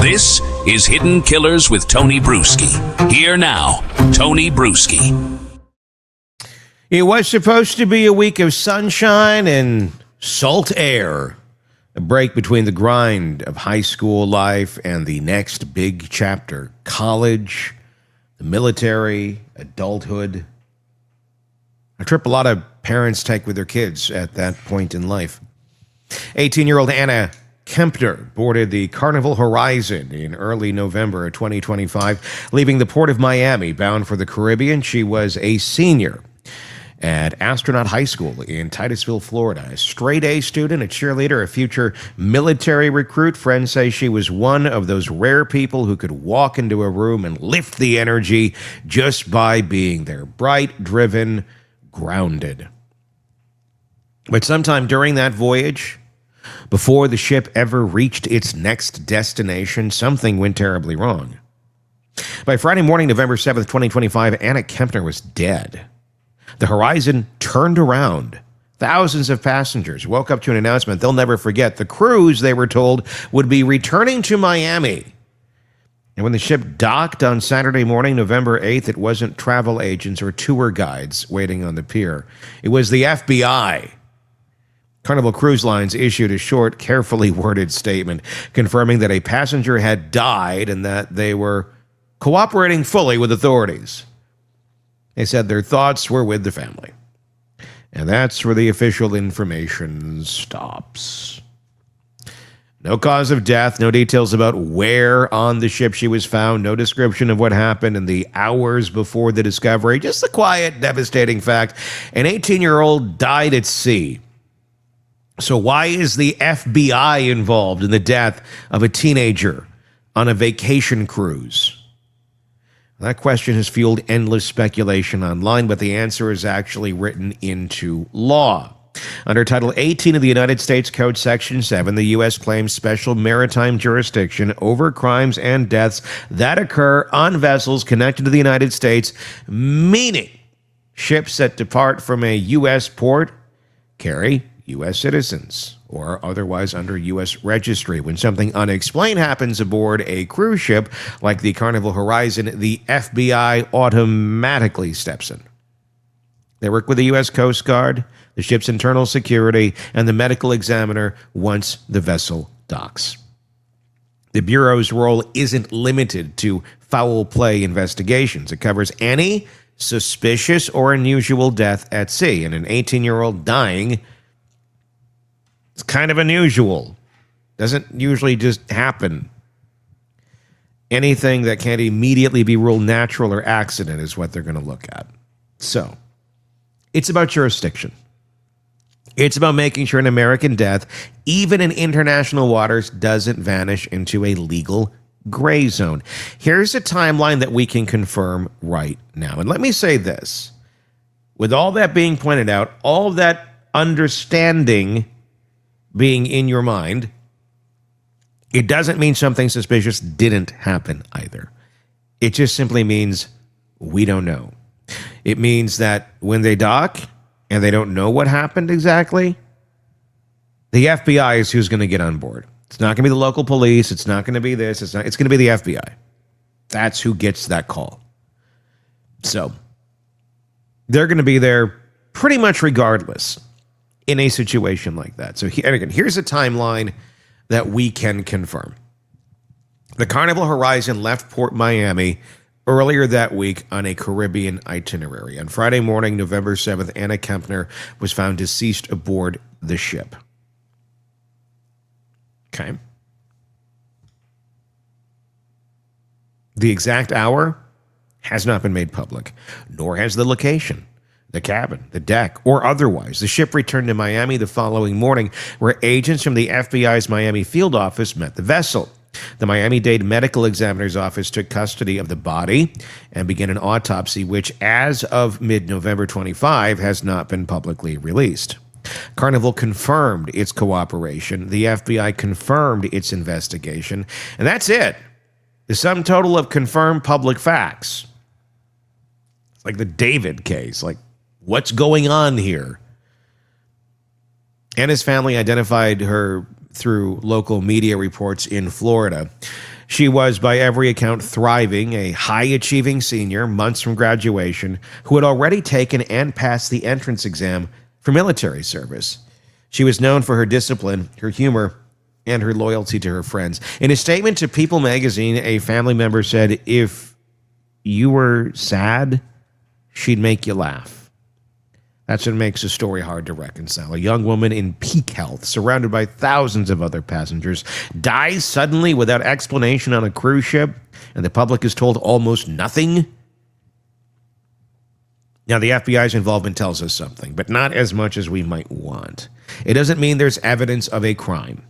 This is Hidden Killers with Tony Brueski. Here now, Tony Brueski. It was supposed to be a week of sunshine and salt air. A break between the grind of high school life and the next big chapter, college, the military, adulthood. A trip a lot of parents take with their kids at that point in life. 18-year-old Anna Kepner boarded the Carnival Horizon in early November of 2025, leaving the port of Miami bound for the Caribbean. She was a senior at Astronaut High School in Titusville, Florida. A straight-A student, a cheerleader, a future military recruit. Friends say she was one of those rare people who could walk into a room and lift the energy just by being there. Bright, driven, grounded. But sometime during that voyage, before the ship ever reached its next destination, something went terribly wrong. By Friday morning, November 7th, 2025, Anna Kepner was dead. The Horizon turned around. Thousands of passengers woke up to an announcement they'll never forget. The cruise, they were told, would be returning to Miami. And when the ship docked on Saturday morning, November 8th, it wasn't travel agents or tour guides waiting on the pier. It was the FBI. Carnival Cruise Lines issued a short, carefully worded statement confirming that a passenger had died and that they were cooperating fully with authorities. They said their thoughts were with the family. And that's where the official information stops. No cause of death, no details about where on the ship she was found, no description of what happened in the hours before the discovery, just the quiet, devastating fact: an 18-year-old died at sea. So why is the FBI involved in the death of a teenager on a vacation cruise? That question has fueled endless speculation online, but the answer is actually written into law. Under Title 18 of the United States Code, Section 7, the U.S. claims special maritime jurisdiction over crimes and deaths that occur on vessels connected to the United States, meaning ships that depart from a U.S. port carry U.S. citizens or otherwise under U.S. registry. When something unexplained happens aboard a cruise ship like the Carnival Horizon, the FBI automatically steps in. They work with the U.S. Coast Guard, the ship's internal security, and the medical examiner once the vessel docks. The Bureau's role isn't limited to foul play investigations. It covers any suspicious or unusual death at sea, and an 18-year-old dying, it's kind of unusual. Doesn't usually just happen. Anything that can't immediately be ruled natural or accident is what they're going to look at. So, it's about jurisdiction. It's about making sure an American death, even in international waters, doesn't vanish into a legal gray zone. Here's a timeline that we can confirm right now. And let me say this. With all that being pointed out, all that understanding being in your mind, it doesn't mean something suspicious didn't happen either. It just simply means we don't know. It means that when they dock and they don't know what happened exactly, the FBI is who's going to get on board. It's not going to be the local police. It's not going to be this. It's going to be the FBI. That's who gets that call. So they're going to be there pretty much regardless in a situation like that. So again, here's a timeline that we can confirm. The Carnival Horizon left Port Miami earlier that week on a Caribbean itinerary. On Friday morning, November 7th, Anna Kepner was found deceased aboard the ship. Okay. The exact hour has not been made public, nor has the location, the cabin, the deck, or otherwise. The ship returned to Miami the following morning, where agents from the FBI's Miami field office met the vessel. The Miami-Dade Medical Examiner's Office took custody of the body and began an autopsy, which, as of mid-November 25, has not been publicly released. Carnival confirmed its cooperation. The FBI confirmed its investigation. And that's it. The sum total of confirmed public facts. It's like the David case. Like, what's going on here? Anna's family identified her through local media reports in Florida. She was, by every account, thriving, a high-achieving senior, months from graduation, who had already taken and passed the entrance exam for military service. She was known for her discipline, her humor, and her loyalty to her friends. In a statement to People magazine, a family member said, "If you were sad, she'd make you laugh." That's what makes the story hard to reconcile. A young woman in peak health, surrounded by thousands of other passengers, dies suddenly without explanation on a cruise ship, and the public is told almost nothing. Now, the FBI's involvement tells us something, but not as much as we might want. It doesn't mean there's evidence of a crime.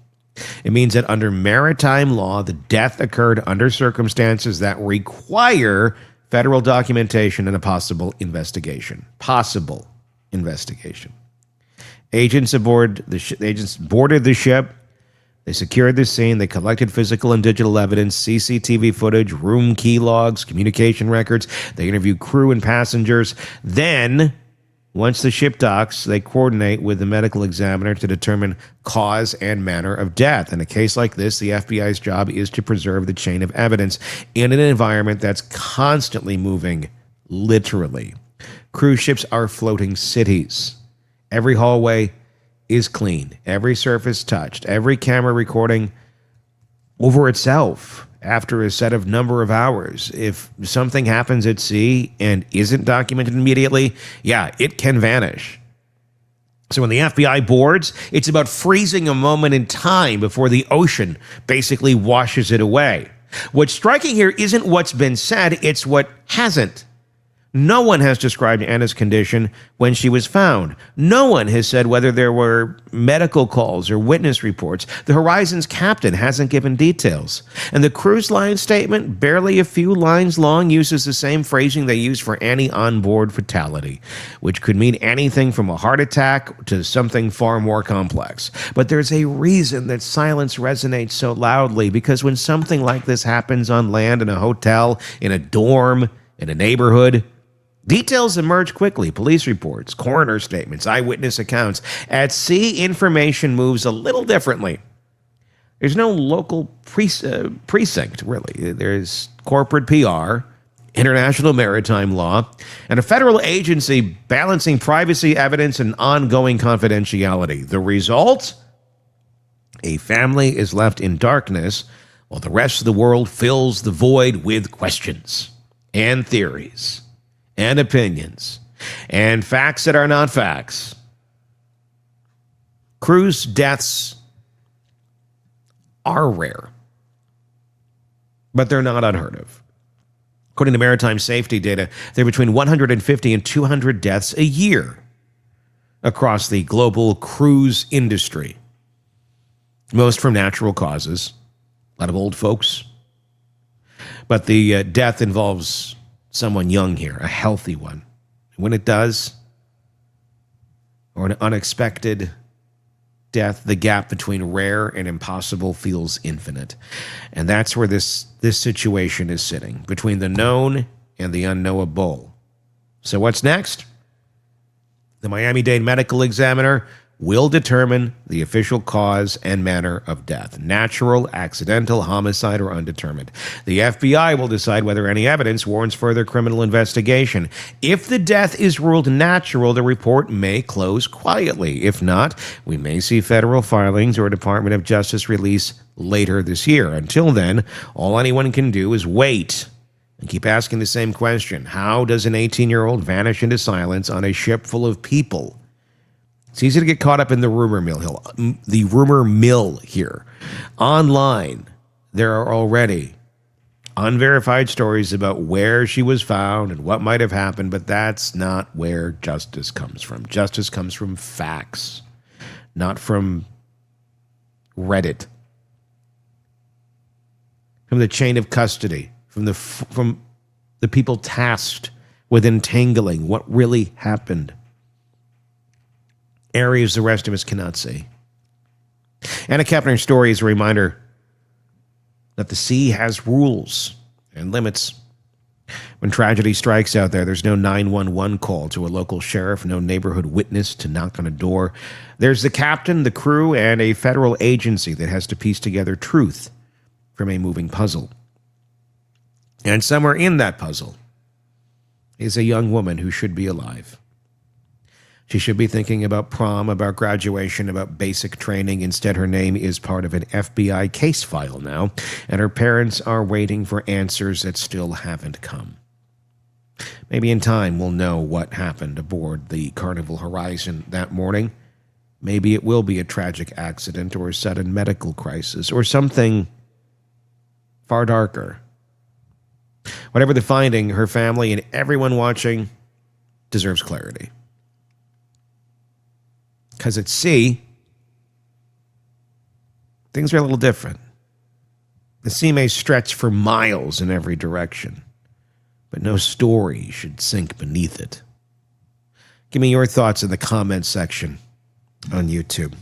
It means that under maritime law, the death occurred under circumstances that require federal documentation and a possible investigation. Possible investigation. Agents boarded the ship. They secured the scene. They collected physical and digital evidence, CCTV footage, room key logs, communication records. They interviewed crew and passengers. Then, once the ship docks, they coordinate with the medical examiner to determine cause and manner of death. In a case like this, the FBI's job is to preserve the chain of evidence in an environment that's constantly moving, literally. Cruise ships are floating cities. Every hallway is clean. Every surface touched. Every camera recording over itself after a set of number of hours. If something happens at sea and isn't documented immediately, it can vanish. So when the FBI boards, it's about freezing a moment in time before the ocean basically washes it away. What's striking here isn't what's been said, it's what hasn't. No one has described Anna's condition when she was found. No one has said whether there were medical calls or witness reports. The Horizon's captain hasn't given details. And the cruise line statement, barely a few lines long, uses the same phrasing they use for any onboard fatality, which could mean anything from a heart attack to something far more complex. But there's a reason that silence resonates so loudly, because when something like this happens on land, in a hotel, in a dorm, in a neighborhood, details emerge quickly. Police reports, coroner statements, eyewitness accounts. At sea, information moves a little differently. There's no local precinct, really. There's corporate PR, international maritime law, and a federal agency balancing privacy, evidence, and ongoing confidentiality. The result? A family is left in darkness while the rest of the world fills the void with questions and theories and opinions, and facts that are not facts. Cruise deaths are rare, but they're not unheard of. According to maritime safety data, there are between 150 and 200 deaths a year across the global cruise industry. Most from natural causes, a lot of old folks. But the death involves someone young here, a healthy one. When it does, or an unexpected death, the gap between rare and impossible feels infinite. And that's where this situation is sitting, between the known and the unknowable. So what's next? The Miami-Dade medical examiner will determine the official cause and manner of death: natural, accidental, homicide, or undetermined. The FBI will decide whether any evidence warrants further criminal investigation. If the death is ruled natural, the report may close quietly. If not, we may see federal filings or a Department of Justice release later this year. Until then, all anyone can do is wait and keep asking the same question: how does an 18-year-old vanish into silence on a ship full of people? It's easy to get caught up in the rumor mill here. Online, there are already unverified stories about where she was found and what might have happened, but that's not where justice comes from. Justice comes from facts, not from Reddit, from the chain of custody, from the people tasked with entangling what really happened. Areas the rest of us cannot see. Anna Kepner's story is a reminder that the sea has rules and limits. When tragedy strikes out there, there's no 911 call to a local sheriff, no neighborhood witness to knock on a door. There's the captain, the crew, and a federal agency that has to piece together truth from a moving puzzle. And somewhere in that puzzle is a young woman who should be alive. She should be thinking about prom, about graduation, about basic training. Instead, her name is part of an FBI case file now, and her parents are waiting for answers that still haven't come. Maybe in time we'll know what happened aboard the Carnival Horizon that morning. Maybe it will be a tragic accident or a sudden medical crisis or something far darker. Whatever the finding, her family and everyone watching deserves clarity. Because at sea, things are a little different. The sea may stretch for miles in every direction, but no story should sink beneath it. Give me your thoughts in the comments section on YouTube.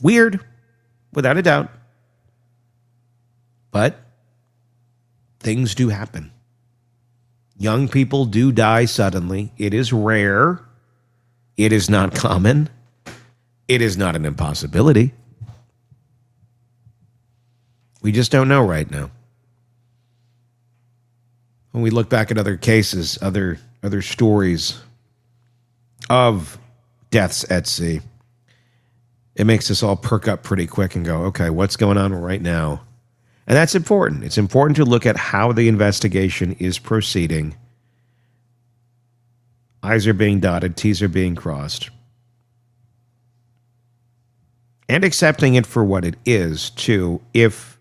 Weird, without a doubt. But things do happen. Young people do die suddenly. It is rare. It is not common. It is not an impossibility. We just don't know right now. When we look back at other cases, other stories of deaths at sea, it makes us all perk up pretty quick and go, okay, what's going on right now? And that's important. It's important to look at how the investigation is proceeding. I's are being dotted, T's are being crossed. And accepting it for what it is, too, if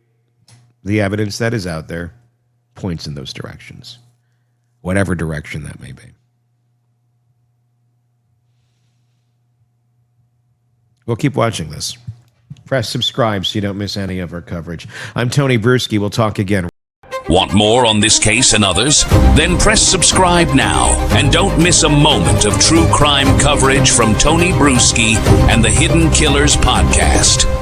the evidence that is out there points in those directions, whatever direction that may be. We'll keep watching this. Press subscribe so you don't miss any of our coverage. I'm Tony Brueski. We'll talk again. Want more on this case and others? Then press subscribe now and don't miss a moment of true crime coverage from Tony Brueski and the Hidden Killers podcast.